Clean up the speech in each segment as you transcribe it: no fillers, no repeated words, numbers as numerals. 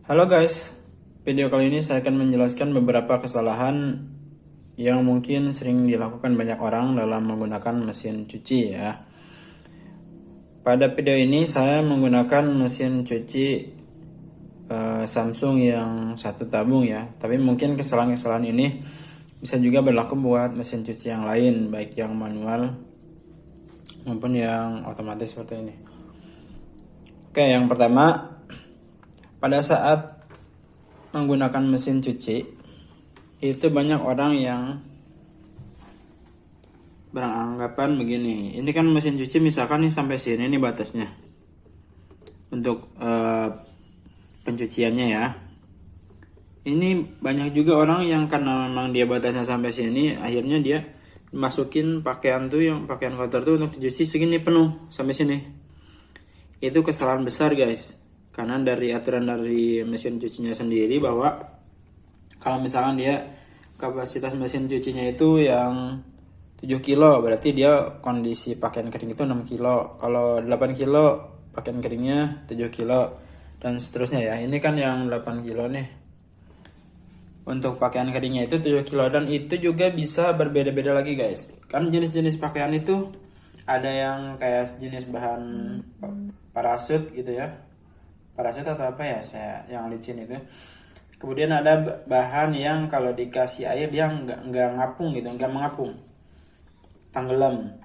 Halo guys, video kali ini saya akan menjelaskan beberapa kesalahan yang mungkin sering dilakukan banyak orang dalam menggunakan mesin cuci ya. Pada video ini saya menggunakan mesin cuci Samsung yang satu tabung ya. Tapi mungkin kesalahan-kesalahan ini bisa juga berlaku buat mesin cuci yang lain, baik yang manual maupun yang otomatis seperti ini. Oke, yang pertama, pada saat menggunakan mesin cuci, itu banyak orang yang beranggapan begini. Ini kan mesin cuci misalkan nih sampai sini nih batasnya untuk pencuciannya ya. Ini banyak juga orang yang karena memang dia batasnya sampai sini, akhirnya dia masukin pakaian tuh, yang pakaian kotor tuh untuk dicuci segini penuh sampai sini. Itu kesalahan besar guys. Karena dari aturan dari mesin cucinya sendiri bahwa kalau misalkan dia kapasitas mesin cucinya itu yang 7 kilo, berarti dia kondisi pakaian kering itu 6 kilo. Kalau 8 kilo pakaian keringnya 7 kilo dan seterusnya ya. Ini kan yang 8 kilo nih. Untuk pakaian keringnya itu 7 kilo dan itu juga bisa berbeda-beda lagi guys. Kan jenis-jenis pakaian itu ada yang kayak jenis bahan parasut gitu ya. Parasut atau apa ya, saya yang licin itu. Kemudian ada bahan yang kalau dikasih air dia nggak ngapung gitu, nggak mengapung, tenggelam.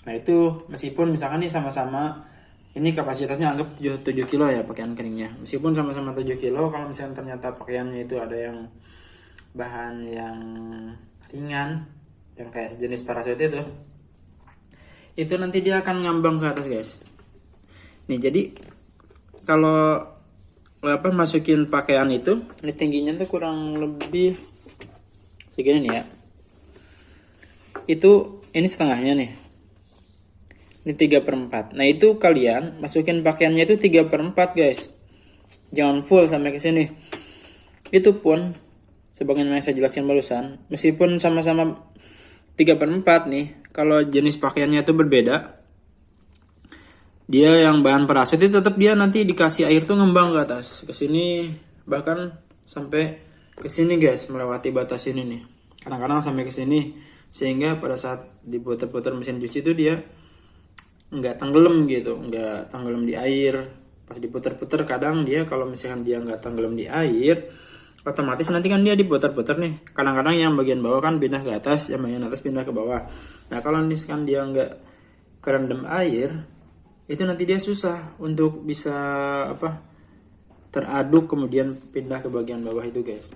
Nah itu meskipun misalkan nih sama-sama ini kapasitasnya anggap 7 kilo ya pakaian keringnya, meskipun sama-sama 7 kilo, kalau misalnya ternyata pakaiannya itu ada yang bahan yang ringan, yang kayak jenis parasut itu nanti dia akan ngambang ke atas guys. Nih jadi kalau masukin pakaian itu, ini tingginya tuh kurang lebih segini nih ya. Itu ini setengahnya nih. Ini 3/4. Nah itu kalian masukin pakaiannya itu 3/4 guys. Jangan full sampai ke sini. Itu pun sebagaimana yang saya jelaskan barusan, meskipun sama-sama 3/4 nih, kalau jenis pakaiannya itu berbeda, dia yang bahan parasut itu tetap dia nanti dikasih air tuh ngembang ke atas, ke sini, bahkan sampai ke sini guys, melewati batas ini nih. Kadang-kadang sampai ke sini, sehingga pada saat diputar-putar mesin cuci itu dia nggak tenggelam gitu, nggak tenggelam di air. Pas diputar-putar kadang dia kalau misalkan dia nggak tenggelam di air, otomatis nanti kan dia diputar-putar nih. Kadang-kadang yang bagian bawah kan pindah ke atas, yang bagian atas pindah ke bawah. Nah kalau misalkan dia nggak kerendam air, itu nanti dia susah untuk bisa teraduk kemudian pindah ke bagian bawah itu guys.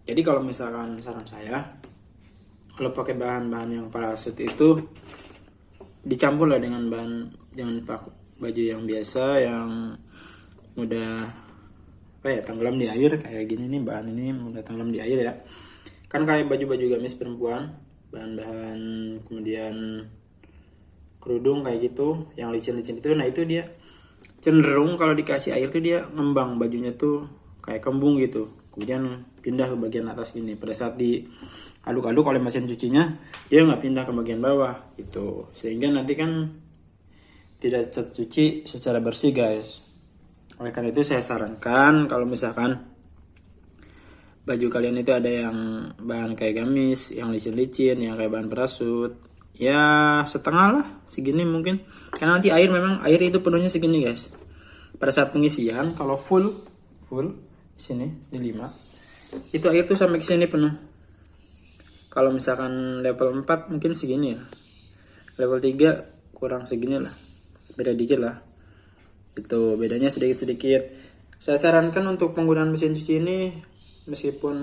Jadi kalau misalkan saran saya, kalau pakai bahan-bahan yang parasut itu dicampur lah dengan baju yang biasa yang mudah tenggelam di air kayak gini nih, bahan ini mudah tenggelam di air ya. Kan kayak baju-baju gamis perempuan, bahan-bahan kemudian kerudung kayak gitu yang licin-licin itu, nah itu dia cenderung kalau dikasih air tuh dia ngembang, bajunya tuh kayak kembung gitu, kemudian pindah ke bagian atas gini. Pada saat diaduk-aduk oleh mesin cucinya dia nggak pindah ke bagian bawah gitu, sehingga nanti kan tidak tercuci secara bersih guys. Oleh karena itu saya sarankan kalau misalkan baju kalian itu ada yang bahan kayak gamis, yang licin-licin, yang kayak bahan parasut, ya setengah lah, segini mungkin. Karena nanti air itu penuhnya segini guys. Pada saat pengisian kalau full di sini di 5, itu air tuh sampai ke sini penuh. Kalau misalkan level 4 mungkin segini ya. Level 3 kurang segini lah. Beda dikit lah. Itu bedanya sedikit-sedikit. Saya sarankan untuk penggunaan mesin cuci ini meskipun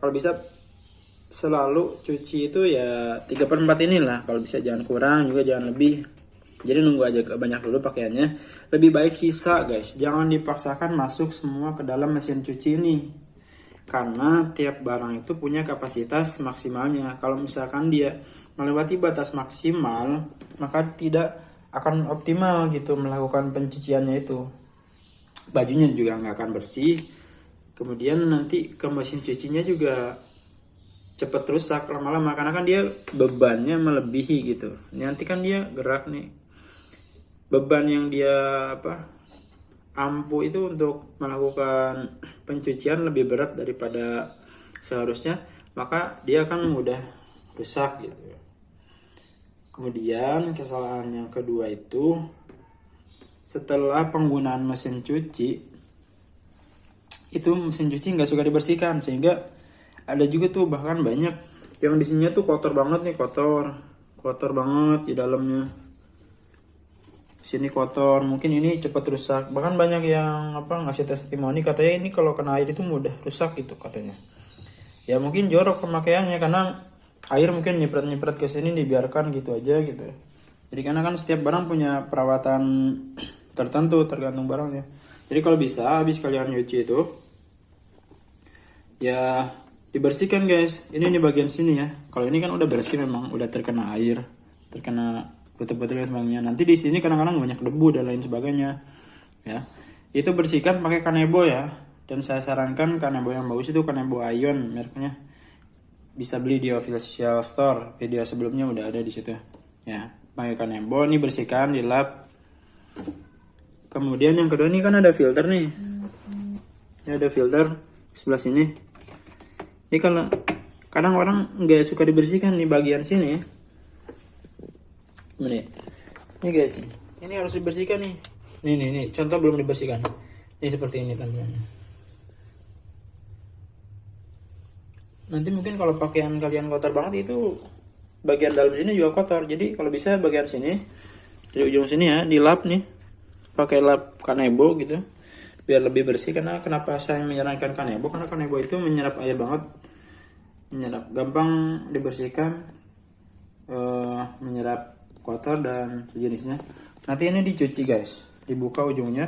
kalau bisa selalu cuci itu ya 3/4 inilah, kalau bisa jangan kurang juga jangan lebih. Jadi nunggu aja banyak dulu pakaiannya. Lebih baik sisa guys, jangan dipaksakan masuk semua ke dalam mesin cuci ini, karena tiap barang itu punya kapasitas maksimalnya. Kalau misalkan dia melewati batas maksimal, maka tidak akan optimal gitu melakukan pencuciannya itu. Bajunya juga nggak akan bersih, kemudian nanti ke mesin cucinya juga cepet rusak lama-lama, karena kan dia bebannya melebihi gitu. Nanti kan dia gerak nih, beban yang dia ampuh itu untuk melakukan pencucian lebih berat daripada seharusnya, maka dia akan mudah rusak gitu. Kemudian kesalahan yang kedua itu, setelah penggunaan mesin cuci, itu mesin cuci nggak suka dibersihkan, sehingga ada juga tuh bahkan banyak yang di sininya tuh kotor banget nih, kotor banget di dalamnya. Sini kotor, mungkin ini cepat rusak. Bahkan banyak yang ngasih testimoni, katanya ini kalau kena air itu mudah rusak gitu katanya. Ya mungkin jorok pemakaiannya karena air mungkin nyiprat ke sini dibiarkan gitu aja gitu. Jadi karena kan setiap barang punya perawatan tertentu tergantung barangnya. Jadi kalau bisa habis kalian nyuci itu ya dibersihkan guys. Ini di bagian sini ya. Kalau ini kan udah bersih, memang udah terkena air, terkena betul-betul dan sebagainya. Nanti di sini kadang-kadang banyak debu dan lain sebagainya. Ya, itu bersihkan pakai kanebo ya. Dan saya sarankan kanebo yang bagus itu kanebo Ion mereknya. Bisa beli di official store. Video sebelumnya udah ada di situ. Ya, pakai kanebo ini bersihkan, dilap. Kemudian yang kedua ini kan ada filter nih. Ini ada filter sebelah sini. Ini kalau kadang orang nggak suka dibersihkan di bagian sini. Ini guys, ini harus dibersihkan nih. Nih, contoh belum dibersihkan. Ini seperti ini tampilannya. Nanti mungkin kalau pakaian kalian kotor banget itu bagian dalam sini juga kotor. Jadi kalau bisa bagian sini, di ujung sini ya, dilap nih, pakai lap kanebo gitu, biar lebih bersih. Karena kenapa saya menyarankan kanebo? Karena kanebo itu menyerap air banget, gampang dibersihkan, menyerap kotor dan sejenisnya. Nanti ini dicuci guys, dibuka ujungnya.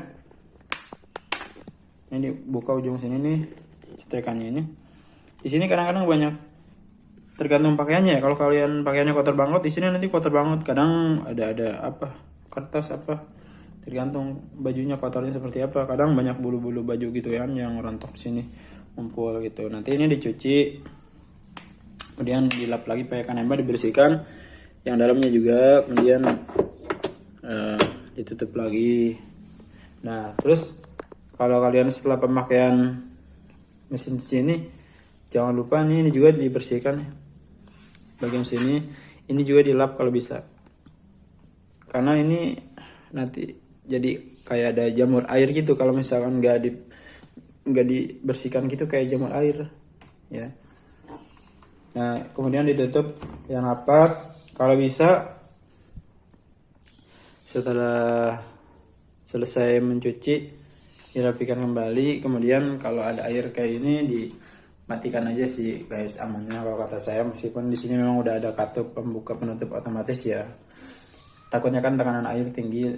Ini dibuka ujung sini nih, cetekannya ini. Di sini kadang-kadang banyak, tergantung pakaiannya ya. Kalau kalian pakaiannya kotor banget, di sini nanti kotor banget. Kadang ada kertas tergantung bajunya kotornya seperti apa. Kadang banyak bulu-bulu baju gitu kan yang rontok di sini, ngumpul gitu. Nanti ini dicuci, kemudian dilap lagi pakai kanebo, dibersihkan yang dalamnya juga, kemudian ditutup lagi. Nah terus kalau kalian setelah pemakaian mesin cuci ini, jangan lupa ini juga dibersihkan bagian sini. Ini juga dilap kalau bisa, karena ini nanti jadi kayak ada jamur air gitu kalau misalkan nggak dibersihkan gitu, kayak jamur air ya. Nah kemudian ditutup yang rapat. Kalau bisa setelah selesai mencuci dirapikan kembali. Kemudian kalau ada air kayak ini dimatikan aja sih guys amannya kalau kata saya. Meskipun di sini memang udah ada katup pembuka penutup otomatis ya. Takutnya kan tekanan air tinggi